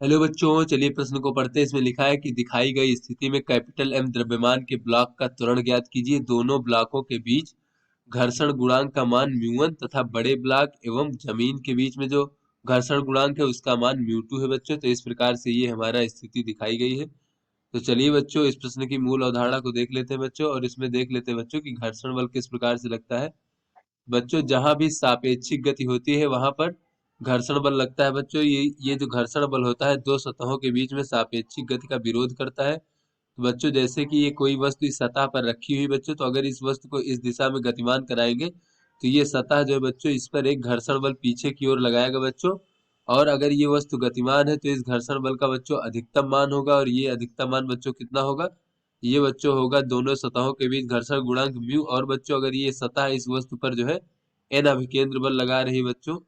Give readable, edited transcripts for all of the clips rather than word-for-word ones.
Hello बच्चों, चलिए प्रश्न को पढ़ते हैं। इसमें लिखा है कि दिखाई गई स्थिति में कैपिटल एम द्रव्यमान के ब्लॉक का त्वरण ज्ञात कीजिए। दोनों ब्लॉकों के बीच घर्षण गुणांक का मान म्यू1 तथा बड़े ब्लॉक एवं जमीन के बीच में जो घर्षण गुणांक है उसका मान म्यू2 है बच्चों। तो इस प्रकार से ये हमारा स्थिति दिखाई गई है। तो चलिए बच्चों, इस प्रश्न की मूल अवधारणा को देख लेते हैं बच्चों, और इसमें देख लेते हैं बच्चों कि घर्षण बल किस प्रकार से लगता है। बच्चों, जहां भी सापेक्षिक गति होती है वहां पर घर्षण बल लगता है बच्चों। ये जो घर्षण बल होता है दो सतहों के बीच में सापेक्षिक गति का विरोध करता है। तो बच्चों, जैसे कि ये कोई वस्तु इस सतह पर रखी हुई बच्चों, तो अगर इस वस्तु को इस दिशा में गतिमान कराएंगे तो ये सतह जो है बच्चों, इस पर एक घर्षण बल पीछे की ओर लगाएगा बच्चों। और अगर ये वस्तु गतिमान है तो इस घर्षण बल का बच्चों अधिकतम मान होगा, और ये अधिकतम मान बच्चों कितना होगा? ये बच्चों होगा दोनों सतहों के बीच घर्षण गुणांक म्यू। और बच्चों, अगर ये सतह इस वस्तु पर जो है एन अभिकेंद्र बल लगा रही बच्चों।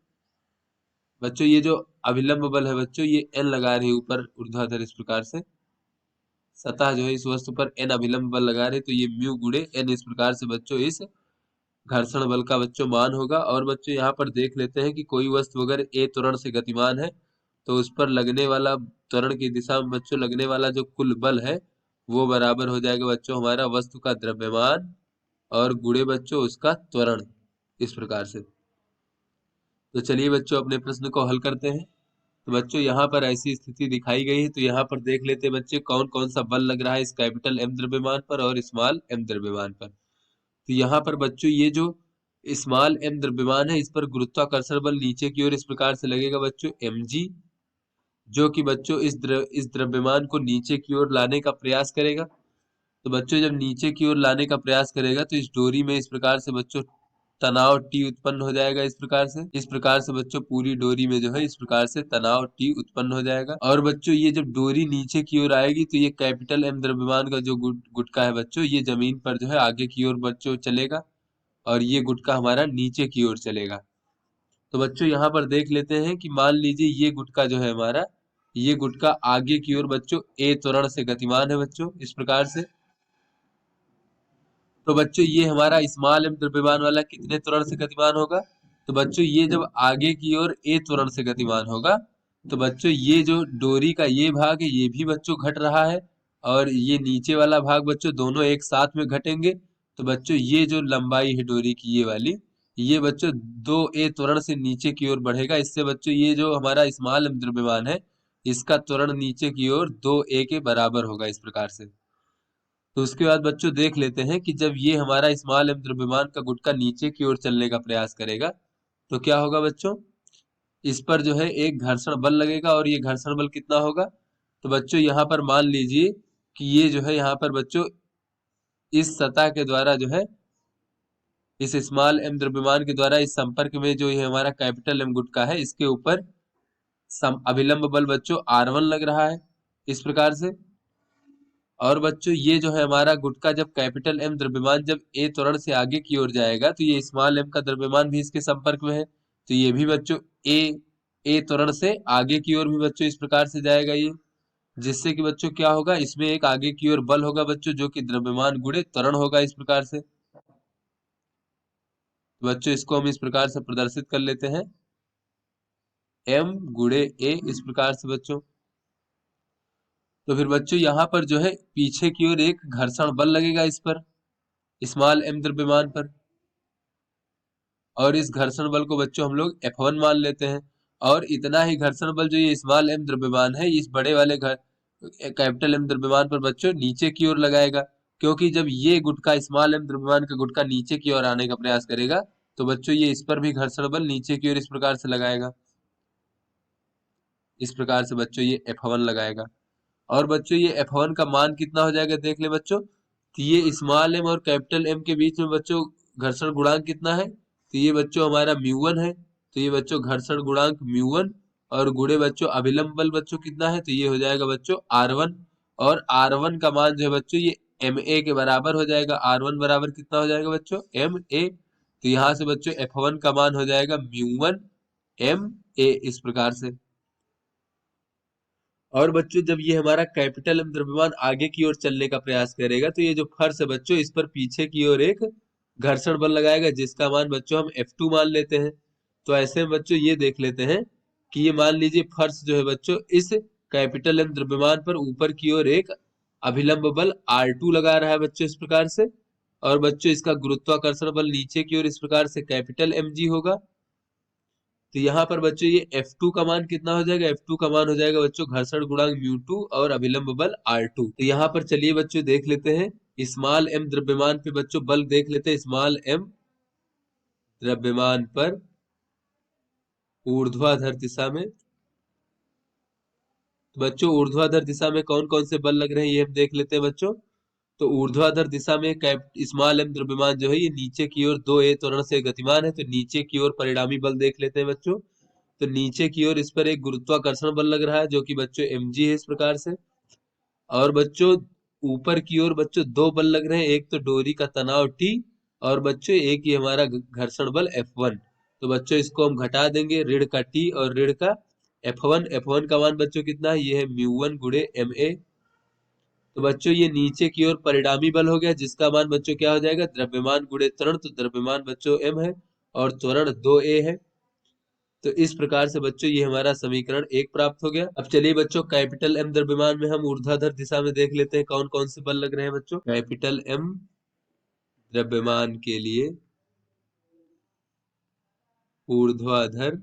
बच्चों, ये जो अभिलंब बल है बच्चों, ये एन लगा रही ऊपर ऊर्ध्वाधर। इस प्रकार से सतह जो है इस वस्तु पर एन अभिलंब बल लगा रहे, तो ये म्यू गुणे एन इस प्रकार से बच्चों इस घर्षण बल का बच्चों मान होगा। और बच्चों यहाँ पर देख लेते हैं कि कोई वस्तु अगर ए त्वरण से गतिमान है तो उस पर लगने वाला त्वरण की दिशा में बच्चों लगने वाला जो कुल बल है वो बराबर हो जाएगा बच्चों हमारा वस्तु का द्रव्यमान और गुणे बच्चों उसका त्वरण। इस प्रकार से तो चलिए बच्चों अपने प्रश्न को हल करते हैं। तो बच्चों, यहाँ पर ऐसी स्थिति दिखाई गई है, तो यहाँ पर देख लेते हैं बच्चे कौन कौन सा बल लग रहा है इस कैपिटल एम द्रव्यमान पर और स्मॉल एम द्रव्यमान पर। तो यहाँ पर बच्चों ये जो स्मॉल एम द्रव्यमान है इस पर गुरुत्वाकर्षण बल नीचे की ओर इस प्रकार से लगेगा बच्चों mg, जो कि बच्चों इस द्रव्यमान को नीचे की ओर लाने का प्रयास करेगा। तो बच्चों, जब नीचे की ओर लाने का प्रयास करेगा तो इस डोरी में इस प्रकार से बच्चों तनाव T उत्पन्न हो जाएगा। इस प्रकार से बच्चों पूरी डोरी में जो है इस प्रकार से तनाव T उत्पन्न हो जाएगा। और बच्चों, ये जब डोरी नीचे की ओर आएगी तो ये कैपिटल एम द्रव्यमान का जो गुटका है बच्चों, ये जमीन पर जो है आगे की ओर बच्चों चलेगा, और ये गुटका हमारा नीचे की ओर चलेगा। तो बच्चों यहाँ पर देख लेते हैं कि मान लीजिए ये गुटका जो है हमारा, ये गुटका आगे की ओर बच्चों ए त्वरण से गतिमान है बच्चों इस प्रकार से। तो बच्चों ये हमारा स्मॉल एम द्रव्यमान वाला कितने त्वरण से गतिमान होगा? तो बच्चों ये जब आगे की ओर ए त्वरण से गतिमान होगा तो बच्चों ये जो डोरी का ये भाग है ये भी बच्चों घट रहा है, और ये नीचे वाला भाग बच्चों दोनों एक साथ में घटेंगे। तो बच्चों ये जो लंबाई है डोरी की ये वाली, ये बच्चों दो ए त्वरण से नीचे की ओर बढ़ेगा। इससे बच्चों ये जो हमारा स्मॉल एम द्रव्यमान है इसका त्वरण नीचे की ओर दो ए के बराबर होगा इस प्रकार से। तो उसके बाद बच्चों देख लेते हैं कि जब ये हमारा स्मॉल एम द्रव्यमान का गुटका नीचे की ओर चलने का प्रयास करेगा तो क्या होगा बच्चों? इस पर जो है एक घर्षण बल लगेगा, और ये घर्षण बल कितना होगा? तो बच्चों यहाँ पर मान लीजिए कि ये जो है यहाँ पर बच्चों इस सतह के द्वारा जो है इस स्मॉल एम द्रव्यमान के द्वारा इस संपर्क में जो ये हमारा कैपिटल एम गुटका है इसके ऊपर अभिलंब बल बच्चों R1 लग रहा है इस प्रकार से। और बच्चों ये जो है हमारा गुटका जब कैपिटल एम द्रव्यमान जब ए त्वरण से आगे की ओर जाएगा तो ये स्मॉल एम का द्रव्यमान भी इसके संपर्क में है, तो ये भी बच्चों ए ए त्वरण से आगे की ओर भी बच्चों इस प्रकार से जाएगा ये। जिससे कि बच्चों क्या होगा, इसमें एक आगे की ओर बल होगा बच्चों जो कि द्रव्यमान गुणे त्वरण होगा इस प्रकार से। तो बच्चों इसको हम इस प्रकार से प्रदर्शित कर लेते हैं, एम गुणे ए इस प्रकार से बच्चों। तो फिर बच्चों यहाँ पर जो है पीछे की ओर एक घर्षण बल लगेगा इस पर स्मॉल एम द्रव्यमान पर, और इस घर्षण बल को बच्चों हम लोग F1 मान लेते हैं। और इतना ही घर्षण बल जो ये स्मॉल एम द्रव्यमान है इस बड़े वाले कैपिटल एम द्रव्यमान पर बच्चों नीचे की ओर लगाएगा, क्योंकि जब ये गुटका स्मॉल एम द्रव्यमान का गुटका नीचे की ओर आने का प्रयास करेगा तो बच्चों ये इस पर भी घर्षण बल नीचे की ओर इस प्रकार से लगाएगा। इस प्रकार से बच्चों ये F1 लगाएगा। और बच्चों ये F1 का मान कितना हो जाएगा देख ले बच्चों। तो ये स्मॉल एम और कैपिटल एम के बीच में बच्चों घर्षण गुणांक कितना है? तो ये बच्चों हमारा म्यू1 है, तो ये बच्चों घर्षण गुणांक म्यू1 और गुणे बच्चों अभिलंब बल बच्चों कितना है? तो ये हो जाएगा बच्चों R1। और R1 का मान जो है बच्चों ये MA के बराबर हो जाएगा। R1 बराबर कितना हो जाएगा बच्चों? MA। तो यहाँ से बच्चों F1 का मान हो जाएगा म्यू1 MA इस प्रकार से। और बच्चों जब ये हमारा कैपिटल एम द्रव्यमान आगे की ओर चलने का प्रयास करेगा तो ये जो फर्श है बच्चों इस पर पीछे की ओर एक घर्षण बल लगाएगा जिसका मान बच्चों हम F2 मान लेते हैं। तो ऐसे में बच्चों ये देख लेते हैं कि ये मान लीजिए फर्श जो है बच्चों इस कैपिटल एम द्रव्यमान पर ऊपर की ओर एक अभिलंब बल R2 लगा रहा है बच्चों इस प्रकार से, और बच्चों इसका गुरुत्वाकर्षण बल नीचे की ओर इस प्रकार से कैपिटल mg होगा। तो यहाँ पर बच्चों ये F2 का मान कितना हो जाएगा, F2 का मान हो जाएगा बच्चों घर्षण गुणांक μ2 और अभिलंब बल R2। तो यहाँ पर चलिए बच्चों देख लेते हैं स्मॉल m द्रव्यमान पे बच्चों बल देख लेते हैं। स्मॉल m द्रव्यमान पर ऊर्ध्वाधर दिशा में, तो बच्चों ऊर्ध्वाधर दिशा में कौन कौन से बल लग रहे हैं ये हम देख लेते हैं बच्चों। तो ऊर्ध्वाधर दिशा में स्मॉल एम द्रव्यमान जो है ये नीचे की ओर 2a त्वरण से गतिमान है, तो नीचे की ओर परिणामी बल देख लेते हैं बच्चों। तो नीचे की ओर इस पर एक गुरुत्वाकर्षण बल लग रहा है जो कि बच्चों mg है इस प्रकार से। और बच्चों ऊपर की ओर बच्चों दो बल लग रहे हैं, एक तो डोरी का तनाव T और बच्चों एक ही हमारा घर्षण बल F1। तो बच्चों इसको हम घटा देंगे, ऋण का T और ऋण का F1। F1 का मान बच्चों कितना है, ये है μ1 गुणे ma। तो बच्चों ये नीचे की ओर परिणामी बल हो गया जिसका मान बच्चों क्या हो जाएगा, द्रव्यमान गुणे त्वरण। तो द्रव्यमान बच्चों m है और त्वरण 2a है। तो इस प्रकार से बच्चों ये हमारा समीकरण 1 प्राप्त हो गया। अब चलिए बच्चों कैपिटल M द्रव्यमान में हम ऊर्ध्वाधर दिशा में देख लेते हैं कौन कौन से बल लग रहे हैं बच्चों। कैपिटल M द्रव्यमान के लिए ऊर्ध्वाधर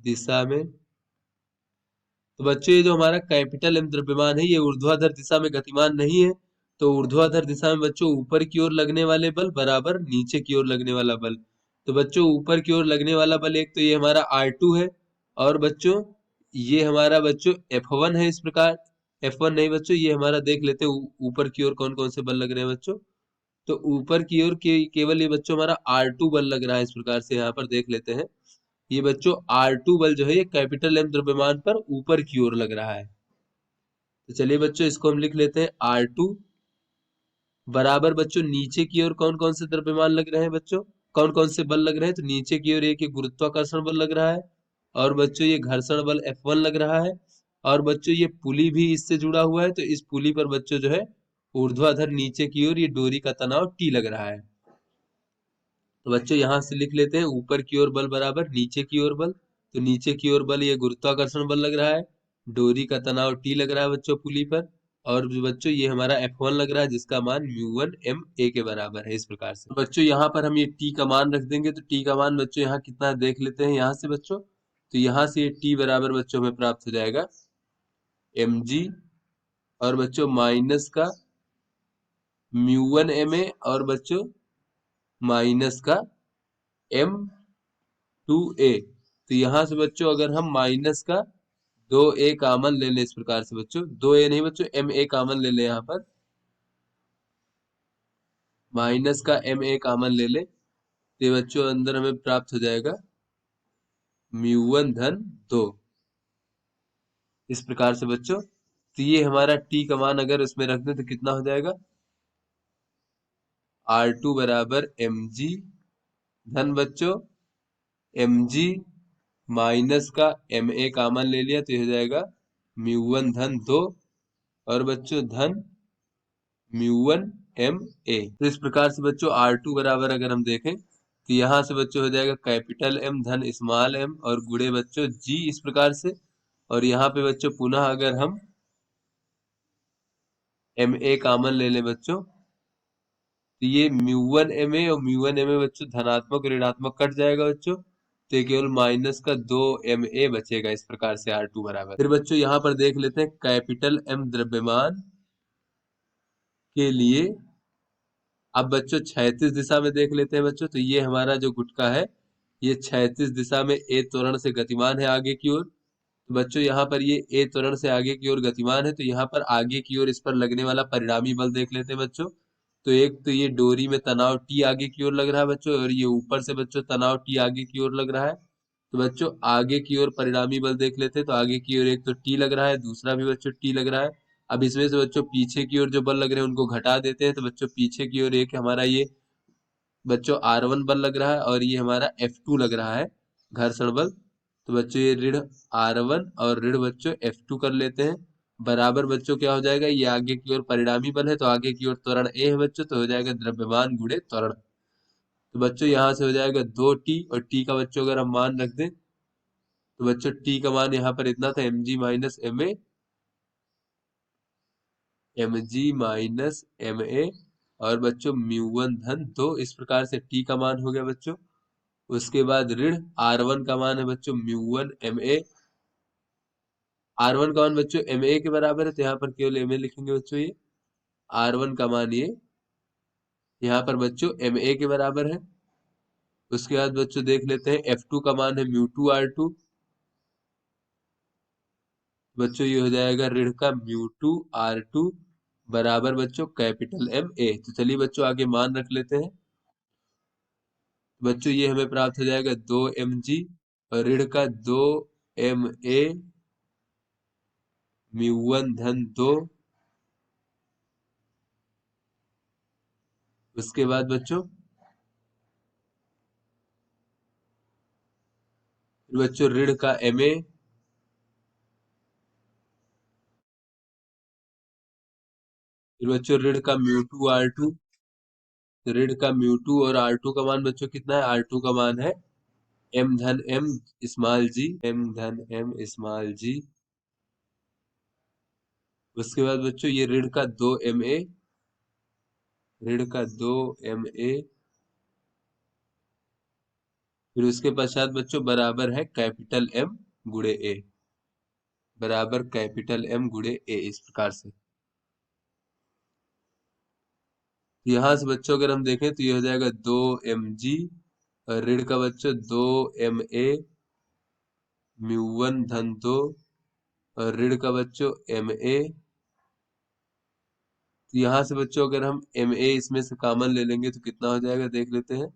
दिशा में, तो बच्चों ये जो हमारा कैपिटल M द्रव्यमान है ये ऊर्ध्वाधर दिशा में गतिमान नहीं है। तो ऊर्ध्वाधर दिशा में बच्चों ऊपर की ओर लगने वाले बल बराबर नीचे की ओर लगने वाला बल। तो बच्चों ऊपर की ओर लगने वाला बल एक तो ये हमारा R2 है, और बच्चों ये हमारा बच्चों F1 है इस प्रकार। F1 नहीं बच्चों, ये हमारा देख लेते हैं ऊपर की ओर कौन कौन से बल लग रहे हैं बच्चों। तो ऊपर की ओर केवल ये बच्चों हमारा R2 बल लग रहा है इस प्रकार से, यहाँ पर देख लेते हैं। ये बच्चों R2 बल जो है ये कैपिटल M द्रव्यमान पर ऊपर की ओर लग रहा है। तो चलिए बच्चों इसको हम लिख लेते हैं R2 बराबर बच्चों नीचे की ओर कौन कौन से द्रव्यमान लग रहे हैं बच्चों, कौन कौन से बल लग रहे हैं। तो नीचे की ओर एक गुरुत्वाकर्षण बल लग रहा है, और बच्चों ये घर्षण बल F1 लग रहा है, और बच्चों ये पुली भी इससे जुड़ा हुआ है। तो इस पुली पर बच्चों जो है ऊर्ध्वाधर नीचे की ओर ये डोरी का तनाव T लग रहा है। तो बच्चों यहां से लिख लेते हैं ऊपर की ओर बल बराबर नीचे की ओर बल। तो नीचे की ओर बल ये गुरुत्वाकर्षण बल लग रहा है, डोरी का तनाव T लग रहा है बच्चों पुली पर, और जो बच्चों ये हमारा F1 लग रहा है जिसका मान μ1 ma के बराबर है इस प्रकार से। तो बच्चों यहाँ पर हम ये T का मान रख देंगे। तो T का मान बच्चों यहाँ कितना है देख लेते हैं यहाँ से बच्चों। तो यहाँ से ये T बराबर बच्चों हमें प्राप्त हो जाएगा mg, और बच्चों माइनस का μ1 ma, और बच्चों माइनस का m2a। तो यहाँ से बच्चों अगर हम माइनस का 2a कॉमन ले लें इस प्रकार से बच्चों, 2a नहीं बच्चों ma कॉमन ले लें, यहाँ पर माइनस का ma कॉमन ले लें, तो बच्चों अंदर हमें प्राप्त हो जाएगा μ1 धन 2 इस प्रकार से बच्चों। तो ये हमारा t का मान अगर इसमें रख दें तो कितना हो जाएगा, R2 बराबर mg धन बच्चों mg माइनस का ma कॉमन ले लिया तो ये हो जाएगा μ1 धन 2, और बच्चों धन μ1 ma। तो इस प्रकार से बच्चों R2 बराबर अगर हम देखें तो यहाँ से बच्चों हो जाएगा कैपिटल M धन स्मॉल m और गुणे बच्चों g इस प्रकार से। और यहाँ पे बच्चों पुनः अगर हम ma कॉमन ले लें बच्चों, तो ये μ1 ma और μ1 ma बच्चों धनात्मक और ऋणात्मक कट जाएगा बच्चों, तो ये केवल माइनस का 2 ma बचेगा इस प्रकार से R2 बराबर। फिर बच्चों यहाँ पर देख लेते हैं कैपिटल M द्रव्यमान के लिए। अब बच्चों क्षैतिज दिशा में देख लेते हैं बच्चों। तो ये हमारा जो गुटका है ये क्षैतिज दिशा में a त्वरण से गतिमान है आगे की ओर। तो बच्चों यहाँ पर ये a त्वरण से आगे की ओर गतिमान है, तो यहाँ पर आगे की ओर इस पर लगने वाला परिणामी बल देख लेते हैं बच्चों। तो एक तो ये डोरी में तनाव T आगे की ओर लग रहा है बच्चों, और ये ऊपर से बच्चों तनाव T आगे की ओर लग रहा है। तो बच्चों आगे की ओर परिणामी बल देख लेते हैं। तो आगे की ओर एक तो T लग रहा है, दूसरा भी बच्चों T लग रहा है। अब इसमें से बच्चों पीछे की ओर जो बल लग रहे हैं उनको घटा देते हैं। तो बच्चों पीछे की ओर एक हमारा ये बच्चों R1 बल लग रहा है, और ये हमारा F2 लग रहा है घर्षण बल। तो बच्चों ये ऋण R1 और ऋण बच्चों F2 कर लेते हैं, बराबर बच्चों क्या हो जाएगा, ये आगे की ओर परिणामी बल है तो आगे की ओर त्वरण A है बच्चों, तो हो जाएगा द्रव्यमान गुणे त्वरण। तो बच्चों यहाँ से हो जाएगा 2T, और T का बच्चों अगर हम मान रख दें तो बच्चों टी का मान यहाँ पर इतना था, M G minus M A, M G minus M A, और बच्चों म्यू वन धन दो। इस प्रकार से टी का मान हो गया बच्चों। उसके बाद ऋण आर वन का मान है बच्चों mu one M A. R one का मान बच्चों एम ए के बराबर है, तो यहाँ पर केवल एम ए लिखेंगे बच्चों। ये आर वन का मान ये यहाँ पर बच्चों एम ए के बराबर है। उसके बाद बच्चों देख लेते हैं एफ टू का मान है म्यू टू आर टू। बच्चों ये हो जाएगा ऋण का म्यू टू आर टू बराबर बच्चों कैपिटल एम ए। तो चलिए बच्चों आगे मान रख लेते हैं। बच्चों ये हमें प्राप्त हो जाएगा 2 mg और ऋण का 2 ma म्यू वन धन 2। उसके बाद बच्चों ऋण का ma, फिर बच्चों ऋण का म्यू टू आर टू। ऋण का म्यू टू और आर टू का मान बच्चों कितना है, आर टू का मान है एम धन एम स्मॉल जी, एम धन एम स्मॉल जी। उसके बाद बच्चों ये ऋण का 2 ma, ऋण का 2 ma, फिर उसके पश्चात बच्चों बराबर है कैपिटल एम गुणे ए, बराबर कैपिटल एम गुणे ए। इस प्रकार से यहाँ से बच्चों अगर हम देखें तो ये हो जाएगा 2 mg और ऋण का बच्चों 2 ma म्यू वन धन 2 और ऋण का बच्चों ma। तो यहाँ से बच्चों अगर हम ma इसमें से कॉमन ले लेंगे तो कितना हो जाएगा देख लेते हैं।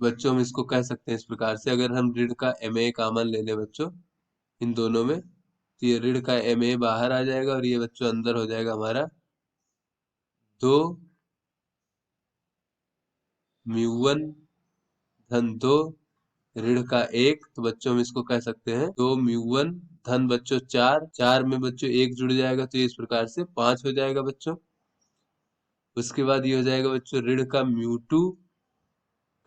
बच्चों हम इसको कह सकते हैं इस प्रकार से, अगर हम ऋण का ma कॉमन ले लें बच्चों इन दोनों में, तो ये ऋण का ma बाहर आ जाएगा और ये बच्चों अंदर हो जाएगा हमारा 2 म्यू वन धन 2 ऋण का 1। तो बच्चों हम इसको कह सकते हैं 2 म्यू वन धन बच्चों 4, 4 में बच्चों 1 जुड़ जाएगा तो ये इस प्रकार से 5 हो जाएगा बच्चों। उसके बाद ये हो जाएगा बच्चों ऋण का म्यू टू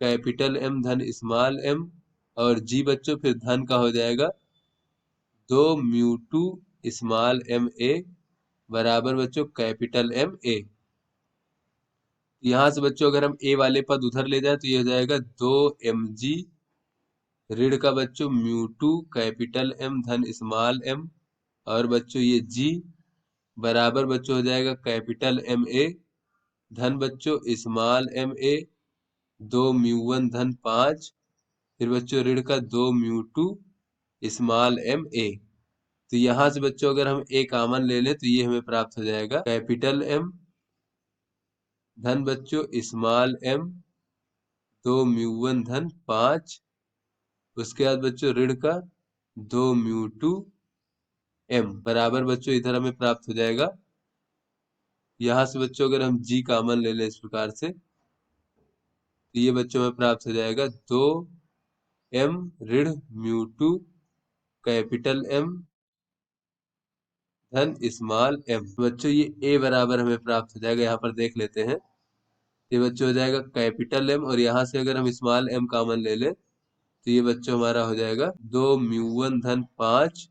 कैपिटल एम धन स्मॉल एम, और जी बच्चों फिर धन का हो जाएगा 2 mu two small M A बराबर बच्चों कैपिटल एम ए। यहाँ से बच्चों अगर हम ए वाले पद उधर ले जाए तो ये हो जाएगा 2 mg ऋण का बच्चों म्यू टू कैपिटल एम धन स्मॉल एम, और बच्चों ये जी बराबर बच्चों हो जाएगा कैपिटल एम ए धन बच्चों small M A 2 mu one धन 5, फिर बच्चों ऋण का 2 mu two small M A. तो यहाँ से बच्चों अगर हम ए कॉमन ले लें तो ये हमें प्राप्त हो जाएगा कैपिटल एम धन बच्चों स्मॉल एम 2 म्यू वन धन 5। उसके बाद बच्चों ऋण का 2 म्यू टू बराबर बच्चों इधर हमें प्राप्त हो जाएगा। यहाँ से बच्चों अगर हम जी कॉमन ले लें इस प्रकार से तो ये बच्चों में प्राप्त हो जाएगा 2 m ऋण म्यू टू कैपिटल एम धन स्मॉल एम। बच्चों ये ए बराबर हमें प्राप्त हो जाएगा, यहाँ पर देख लेते हैं। ये बच्चों हो जाएगा कैपिटल एम और यहाँ से अगर हम स्मॉल एम कॉमन ले लें तो ये बच्चों हमारा हो जाएगा 2 म्यू वन धन 5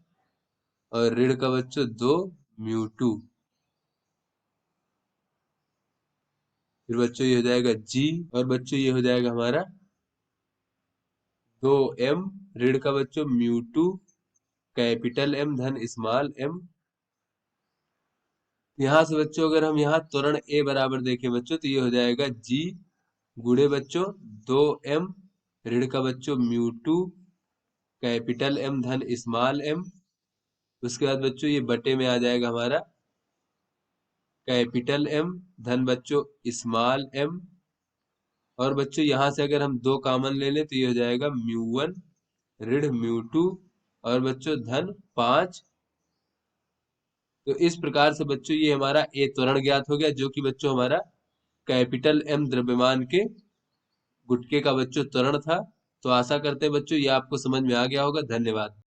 और ऋण का बच्चों 2 म्यू टू। फिर बच्चों ये हो जाएगा जी और बच्चों ये हो जाएगा हमारा 2 m ऋण का बच्चों म्यू टू कैपिटल एम धन स्मॉल एम। यहाँ से बच्चों अगर हम यहाँ त्वरण ए बराबर देखें बच्चों तो ये हो जाएगा जी गुणे बच्चों 2 m ऋण का बच्चों म्यू टू कैपिटल एम धन स्मॉल एम। उसके बाद बच्चों ये बटे में आ जाएगा हमारा कैपिटल एम धन बच्चों स्मॉल एम, और बच्चों यहाँ से अगर हम 2 कॉमन ले लें तो ये हो जाएगा म्यू वन ऋण म्यू टू और बच्चों धन 5। तो इस प्रकार से बच्चों ये हमारा ए त्वरण ज्ञात हो गया, जो कि बच्चों हमारा कैपिटल एम द्रव्यमान के गुटके का बच्चों त्वरण था। तो आशा करते हैं बच्चों ये आपको समझ में आ गया होगा। धन्यवाद।